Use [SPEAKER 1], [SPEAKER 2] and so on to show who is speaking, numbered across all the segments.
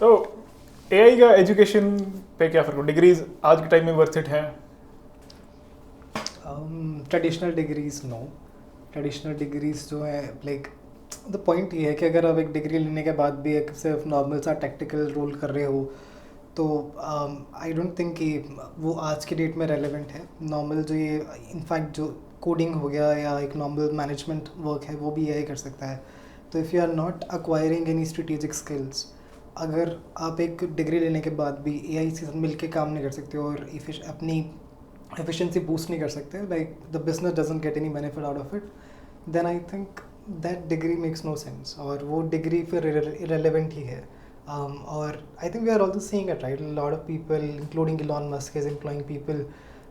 [SPEAKER 1] तो एआई का एजुकेशन पे क्या फ़र्क हो? डिग्रीज आज के टाइम में वर्थ इट है?
[SPEAKER 2] Traditional degrees no. Traditional degrees जो है लाइक द पॉइंट ये है कि अगर आप एक डिग्री लेने के बाद भी एक सिर्फ नॉर्मल सा टेक्निकल रोल कर रहे हो तो आई डोंट थिंक कि वो आज की डेट में रेलेवेंट है। नॉर्मल जो ये इनफैक्ट जो कोडिंग हो गया या एक नॉर्मल मैनेजमेंट वर्क है वो भी यही कर सकता है। तो if you are not acquiring any strategic skills, अगर आप एक डिग्री लेने के बाद भी एआई से मिल के काम नहीं कर सकते और अपनी एफिशिएंसी बूस्ट नहीं कर सकते, like the business doesn't get any benefit out of it, then I think that degree makes no sense और वो डिग्री फिर इरेलीवेंट ही है। और I think we are also seeing it right, lot of people including Elon Musk is employing people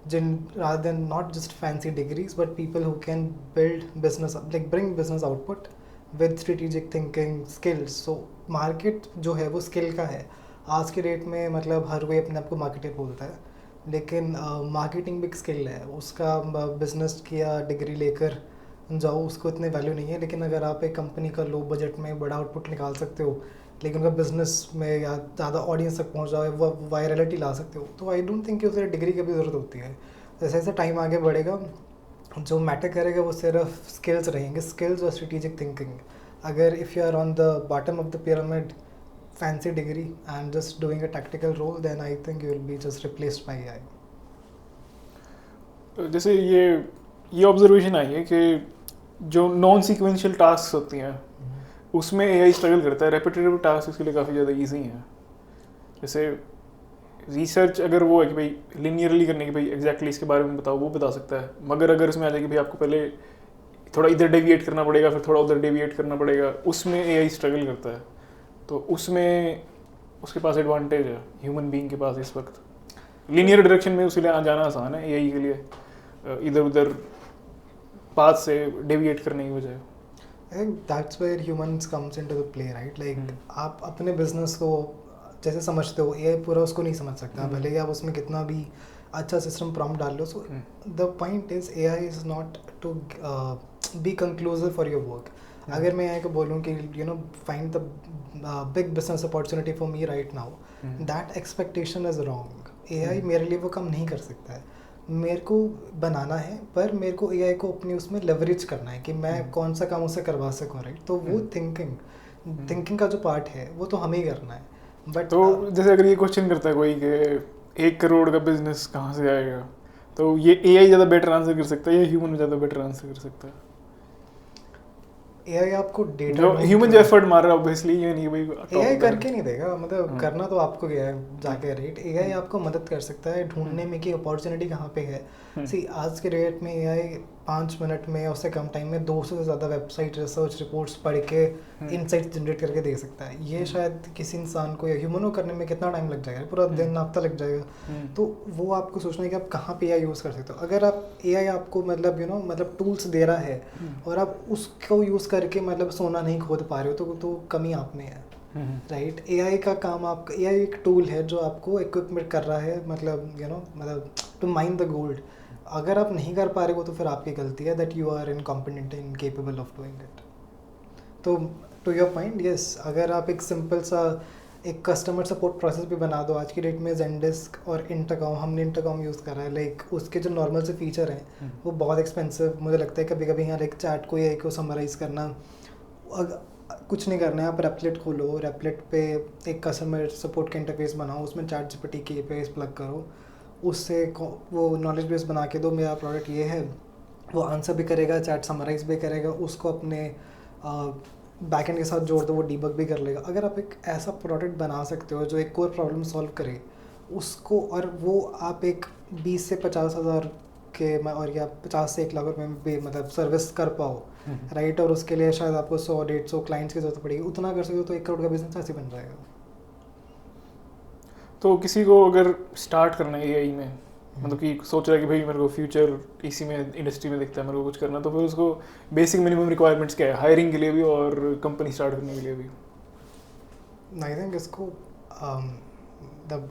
[SPEAKER 2] जिन rather than not just fancy degrees but people who can build business, like bring business output with strategic thinking skills. So market जो है वो skill का है आज के date में, मतलब हर कोई अपने आप को मार्केटर बोलता है, लेकिन मार्केटिंग भी एक स्किल है उसका। बिजनेस किया डिग्री लेकर जाओ उसको इतने वैल्यू नहीं है, लेकिन अगर आप एक कंपनी का लो बजट में बड़ा आउटपुट निकाल सकते हो लेकिन उनका बिजनेस में या ज़्यादा ऑडियंस तक पहुंच जाओ, वो वायरलिटी ला सकते हो, तो आई डोंट थिंक कि उसे डिग्री की भी ज़रूरत होती है। जैसे जैसे टाइम आगे बढ़ेगा जो मैटर करेगा वो सिर्फ स्किल्स रहेंगे, स्किल्स और स्ट्रेटेजिक थिंकिंग। अगर if you are on the bottom of the pyramid, fancy degree and just doing a tactical role, then I think you will be just replaced by AI.
[SPEAKER 1] जैसे ये observation I है कि जो non sequential task होती हैं उसमें AI struggle करता है, रेपिटेटिव टास्क उसके लिए काफ़ी ज़्यादा इजी हैं। जैसे रिसर्च अगर वो है कि भाई लिनियरली करने की, भाई एग्जैक्टली इसके बारे में बताओ, वो बता सकता है, मगर अगर उसमें आ जाए कि भाई आपको पहले थोड़ा इधर डेविएट करना पड़ेगा फिर थोड़ा उधर डेविएट करना पड़ेगा, उसमें एआई स्ट्रगल करता है। तो उसमें उसके पास एडवांटेज है ह्यूमन बीइंग के पास इस वक्त। लीनियर डायरेक्शन में उसके लिए जाना आसान है एआई के लिए, इधर उधर पाथ से डेविएट करने की वजह।
[SPEAKER 2] I think that's where humans comes into the play, right? Like आप अपने बिजनेस को जैसे समझते हो एआई पूरा उसको नहीं समझ सकता, भले ही आप उसमें कितना भी अच्छा सिस्टम प्रॉम्प्ट डाल लो। So the point is AI is not to be conclusive for your work. अगर मैं एआई को बोलूँ कि you know find the big business opportunity for me right now, that expectation is wrong. AI मेरे लिए वो काम नहीं कर सकता है, मेरे को बनाना है, पर मेरे को एआई को अपनी उसमें लेवरेज करना है कि मैं कौन सा काम उससे करवा सकूँ, राइट? तो वो थिंकिंग का जो पार्ट है वो तो हमें ही करना है। बट
[SPEAKER 1] तो जैसे अगर ये क्वेश्चन करता है कोई कि 1 करोड़ का बिजनेस कहाँ से आएगा, तो ये एआई ज़्यादा बेटर आंसर कर सकता है या ह्यूमन ज़्यादा बेटर आंसर कर सकता है?
[SPEAKER 2] एआई आपको डेटा
[SPEAKER 1] जो ह्यूमन जो एफर्ट मार रहा है ऑब्वियसली, ये नहीं भाई
[SPEAKER 2] एआई करके नहीं देगा, मतलब करना तो आपको गया है जाके, राइट? एआई आपको मदद कर सकता है ढूंढने में कि अपॉर्चुनिटी कहाँ पे है। सी आज के रेट में एआई 5 मिनट में या उससे कम टाइम में 200 से ज़्यादा वेबसाइट रिसर्च रिपोर्ट्स पढ़ के इनसाइट्स जनरेट करके दे सकता है। ये शायद किसी इंसान को या ह्यूमन को करने में कितना टाइम लग जाएगा, पूरा दिन हफ्ता लग जाएगा। तो वो आपको सोचना है कि आप कहाँ पे एआई यूज़ कर सकते हो। अगर आप एआई आपको मतलब मतलब टूल्स दे रहा है और आप उसको यूज़ करके मतलब सोना नहीं खोद पा रहे हो तो कमी आप में है, राइट? एआई का काम आपका, एआई एक टूल है जो आपको इक्विपमेंट कर रहा है, मतलब टू माइन द गोल्ड। अगर आप नहीं कर पा रहे हो तो फिर आपकी गलती है that you are incompetent incapable of doing it. तो टू योर पॉइंट, यस, अगर आप एक सिंपल सा एक कस्टमर सपोर्ट प्रोसेस भी बना दो। आज की डेट में ज़ेनडिस्क और इंटरकॉम, हमने इंटरकॉम यूज़ करा है, लाइक उसके जो नॉर्मल से फीचर हैं वो बहुत एक्सपेंसिव मुझे लगता है। कभी कभी यहाँ लाइक चैट को या को समराइज़ करना, कुछ नहीं करना है, आप रेपलेट खोलो, रेपलेट पे एक कस्टमर सपोर्ट का इंटरफेस बनाओ, उसमें चैट जीपीटी की एपीआईज प्लग करो, उससे वो नॉलेज बेस बना के दो, मेरा प्रोडक्ट ये है, वो आंसर भी करेगा, चैट समराइज भी करेगा, उसको अपने बैकएंड के साथ जोड़ दो, वो डीबग भी कर लेगा। अगर आप एक ऐसा प्रोडक्ट बना सकते हो जो एक कोर प्रॉब्लम सॉल्व करे उसको, और वो आप एक 20 से 50 हज़ार के और या 50 से 1 लाख रुपये में भी मतलब सर्विस कर पाओ, राइट? और उसके लिए शायद आपको 100-150 क्लाइंट्स की जरूरत पड़ेगी, उतना कर सकते हो तो 1 करोड़ का बिजनेस ऐसे बन जाएगा।
[SPEAKER 1] तो किसी को अगर स्टार्ट करना है एआई में, मतलब कि सोच रहा है कि भाई मेरे को फ्यूचर इसी में इंडस्ट्री में दिखता है, मेरे को कुछ करना, तो फिर उसको बेसिक मिनिमम रिक्वायरमेंट्स क्या है हायरिंग के लिए भी और कंपनी स्टार्ट करने के लिए भी?
[SPEAKER 2] आई थिंक इसको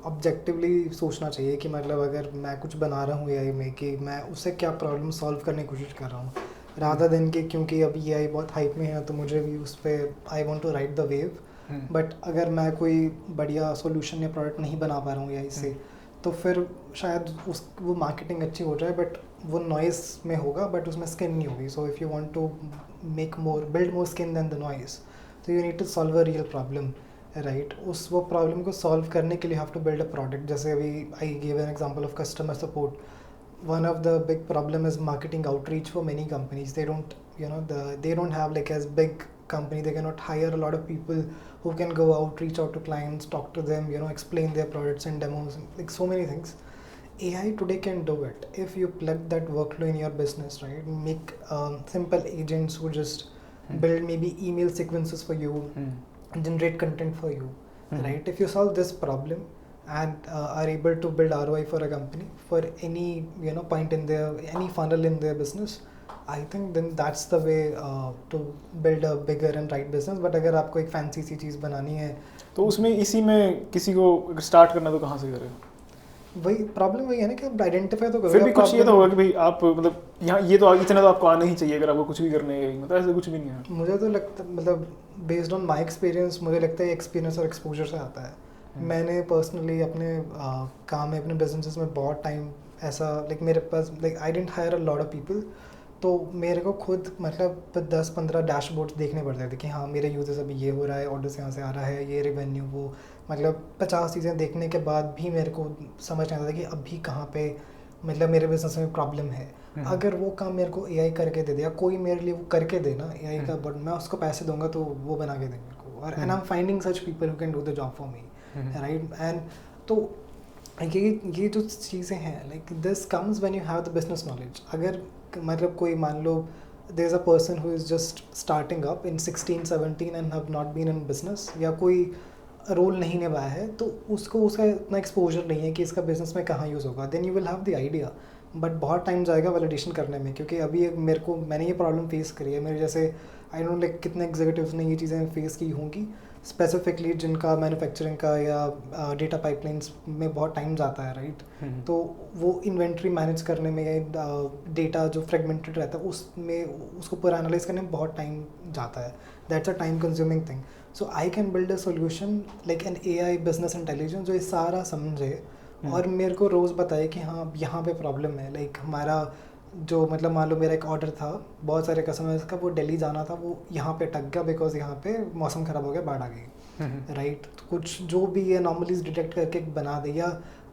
[SPEAKER 2] ऑब्जेक्टिवली सोचना चाहिए कि मतलब अगर मैं कुछ बना रहा हूँ एआई में कि मैं उससे क्या प्रॉब्लम सॉल्व करने की कोशिश कर रहा हूँ, रादर देन कि क्योंकि अभी एआई बहुत हाइप में है तो मुझे भी उस पर I want to ride the wave. But अगर मैं कोई बढ़िया सोल्यूशन या प्रोडक्ट नहीं बना पा रहा हूँ एआई से, तो फिर शायद वो मार्केटिंग अच्छी हो जाए बट वो नॉइस में होगा बट उसमें स्किन नहीं होगी. So if you want to build more skin than the noise, तो you need to solve a real problem, right. वो प्रॉब्लम को सॉल्व करने के लिए have to build a product. जैसे अभी I give an example of customer support. One of the big problem is marketing outreach for many companies. They don't have like as big company, they cannot hire a lot of people who can go out, reach out to clients, talk to them, explain their products and demos, like so many things. AI today can do it if you plug that workflow in your business, right? Make simple agents who just build maybe email sequences for you, generate content for you, right? If you solve this problem and are able to build ROI for a company for any point in any funnel in their business, I think then that's the way to build a bigger and right business. But अगर आपको एक fancy सी चीज़ बनानी है
[SPEAKER 1] तो उसमें इसी में किसी को स्टार्ट करना तो कहाँ से करें?
[SPEAKER 2] वही प्रॉब्लम वही है ना कि आप आइडेंटिफाई तो करो.
[SPEAKER 1] फिर भी कुछ ये तो होगा कि भाई आप मतलब यहाँ ये तो इतना तो आपको आना ही चाहिए अगर आपको कुछ भी करने है, मतलब ऐसा कुछ भी नहीं है.
[SPEAKER 2] मुझे तो लगता मतलब बेस्ड ऑन माई एक्सपीरियंस मुझे लगता है एक्सपीरियंस और एक्सपोजर से आता है. मैंने पर्सनली अपने काम में अपने बिजनेसेस में बहुत टाइम ऐसा लाइक मेरे पास like I didn't hire a lot of people, तो मेरे को खुद मतलब 10-15 डैशबोर्ड्स देखने पड़ते थे कि हाँ मेरे यूजर्स अभी ये हो रहा है, ऑर्डर्स यहाँ से आ रहा है, ये रेवेन्यू, वो मतलब 50 चीज़ें देखने के बाद भी मेरे को समझ नहीं आता था कि अभी कहाँ पे मतलब मेरे बिजनेस में प्रॉब्लम है. अगर वो काम मेरे को एआई करके दे दिया, कोई मेरे लिए वो करके दे ना एआई का, बट मैं उसको पैसे दूंगा तो वो बना के दे मेरे को. और and I am finding such people who can do the job for me, right. And तो ये जो चीज़ें हैं like this comes when you have the business knowledge. अगर मतलब कोई मान लो there is a person who is just starting up in 16-17 and have not been in business, या कोई रोल नहीं निभाया है, तो उसका इतना एक्सपोजर नहीं है कि इसका बिजनेस में कहाँ यूज़ होगा. Then you will have the idea, but बहुत टाइम जाएगा वैलिडेशन करने में. क्योंकि अभी मैंने ये प्रॉब्लम फेस करी है. मेरे जैसे आई डोंट लाइक कितने एग्जीक्यूटिव्स ने ये चीज़ें फेस की होंगी स्पेसिफिकली जिनका मैन्युफैक्चरिंग का या डेटा पाइपलाइंस में बहुत टाइम जाता है, राइट. तो वो इन्वेंट्री मैनेज करने में या डेटा जो फ्रेगमेंटेड रहता है उसमें उसको पूरा एनालाइज करने में बहुत टाइम जाता है. That's a time consuming thing. So I can build a solution like an AI business intelligence जो ये सारा समझे और मेरे को रोज़ बताए कि हाँ यहाँ पे प्रॉब्लम है. लाइक हमारा जो मतलब मान लो मेरा एक ऑर्डर था बहुत सारे कस्टमर्स का, वो दिल्ली जाना था, वो यहाँ पे अटक गया बिकॉज यहाँ पे मौसम ख़राब हो गया, बाढ़ आ गई, राइट. तो कुछ जो भी ये अनॉमलीज डिटेक्ट करके बना दे, या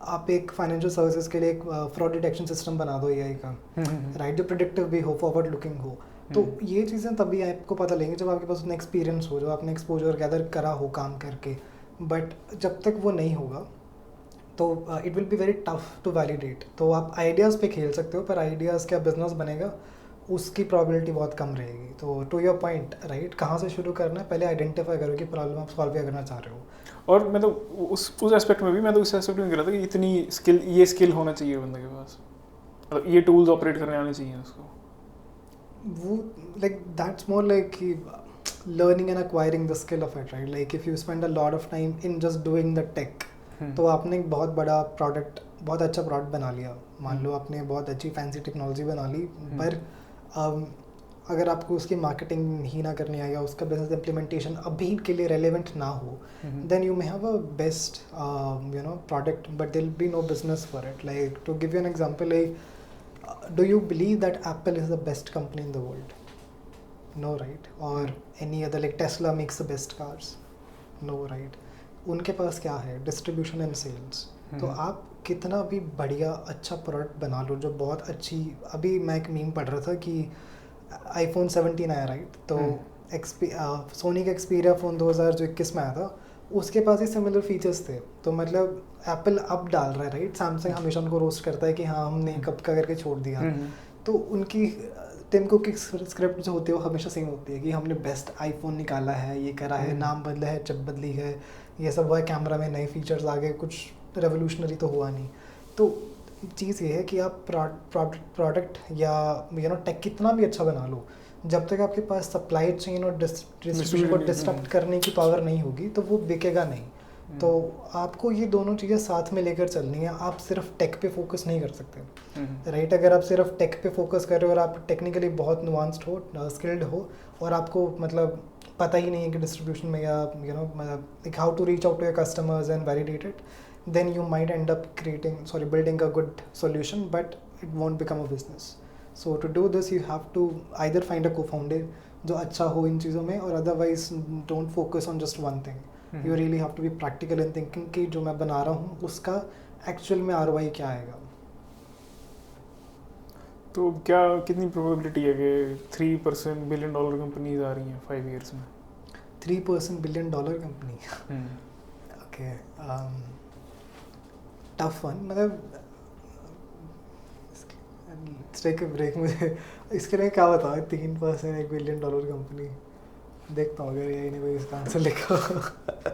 [SPEAKER 2] आप एक फाइनेंशियल सर्विसेज के लिए एक फ्रॉड डिटेक्शन सिस्टम बना दो AI का, राइट, जो प्रिडिक्टिव भी हो, फॉरवर्ड लुकिंग हो. तो ये चीज़ें तभी आपको पता लगेंगे जब आपके पास उतना एक्सपीरियंस हो, जब आपने एक्सपोजर गैदर करा हो काम करके. बट जब तक वो नहीं होगा तो it will be very tough to validate. तो आप आइडियाज़ पे खेल सकते हो, पर आइडियाज़ क्या बिजनेस बनेगा उसकी प्रॉबिलिटी बहुत कम रहेगी. तो टू योर पॉइंट, राइट, कहाँ से शुरू करना है, पहले आइडेंटिफाई करो कि प्रॉब्लम आप सॉल्व करना चाह रहे हो.
[SPEAKER 1] और मैं तो उस एस्पेक्ट में भी मैं तो उस एस्पेक्ट में कह रहा था कि इतनी ये स्किल होना चाहिए बंदे के पास, मतलब ये टूल्स ऑपरेट करने आने चाहिए उसको.
[SPEAKER 2] वो like that's more like learning and acquiring the skill of it, right. Like if you spend a lot of time in just doing the tech, तो आपने एक बहुत बड़ा प्रोडक्ट, बहुत अच्छा प्रोडक्ट बना लिया, मान लो आपने बहुत अच्छी फैंसी टेक्नोलॉजी बना ली, पर अगर आपको उसकी मार्केटिंग ही ना करनी आएगा, उसका बिजनेस इम्प्लीमेंटेशन अभी के लिए रेलेवेंट ना हो, then you may have a best product but there will be no business for it. Like to give you an example, like do you believe that Apple is the best company in the world? No, right. और any other like Tesla makes the best cars? No, right. उनके पास क्या है? Distribution and sales. तो आप कितना भी बढ़िया अच्छा प्रोडक्ट बना लो जो बहुत अच्छी, अभी मैं एक मीम पढ़ रहा था कि iPhone 17 आया, राइट. तो सोनी का एक्सपीरिया फ़ोन 2021 में आया था, उसके पास ही सिमिलर फीचर्स थे. तो मतलब एप्पल अब डाल रहा है, राइट. सैमसंग हमेशा उनको रोस्ट करता है कि हाँ हमने कब का करके छोड़ दिया. तो उनकी टिम कुक की स्क्रिप्ट जो होती है वो हमेशा सेम होती है कि हमने बेस्ट आईफोन निकाला है, ये करा है, नाम बदला है, चिप बदली है, ये सब हुआ है, कैमरा में नए फीचर्स आ गए, कुछ रेवोल्यूशनरी तो हुआ नहीं. तो चीज़ ये है कि आप प्रोडक्ट या टेक कितना भी अच्छा बना लो, जब तक आपके पास सप्लाई चेन और डिस्ट्रीब्यूशन को डिस्टर्ब करने की पावर नहीं होगी तो वो बिकेगा नहीं. तो आपको ये दोनों चीज़ें साथ में लेकर चलनी है. आप सिर्फ टेक पे फोकस नहीं कर सकते, राइट. अगर आप सिर्फ टेक पे फोकस कर रहे हो और आप टेक्निकली बहुत नुआंस्ड हो, स्किल्ड हो, और आपको मतलब पता ही नहीं है कि डिस्ट्रीब्यूशन में या like how to reach out to your customers and validate it, then you might end up building a good solution, but it won't become a business. So to do this you have to either find a co-founder जो अच्छा हो इन चीज़ों में, और otherwise don't focus on just one thing. You really have to be practical in thinking कि जो मैं बना रहा हूँ उसका एक्चुअल में ROI क्या आएगा.
[SPEAKER 1] तो क्या कितनी प्रोबेबिलिटी है कि 3% बिलियन डॉलर कंपनीज आ रही हैं 5 years में?
[SPEAKER 2] 3% billion dollar company. Okay, tough one. मतलब टेक अ ब्रेक. मुझे इसके लिए क्या बताओ, 3% $1 बिलियन कंपनी देखता हूँ अगर यही नहीं कोई इसका आंसर लिखा.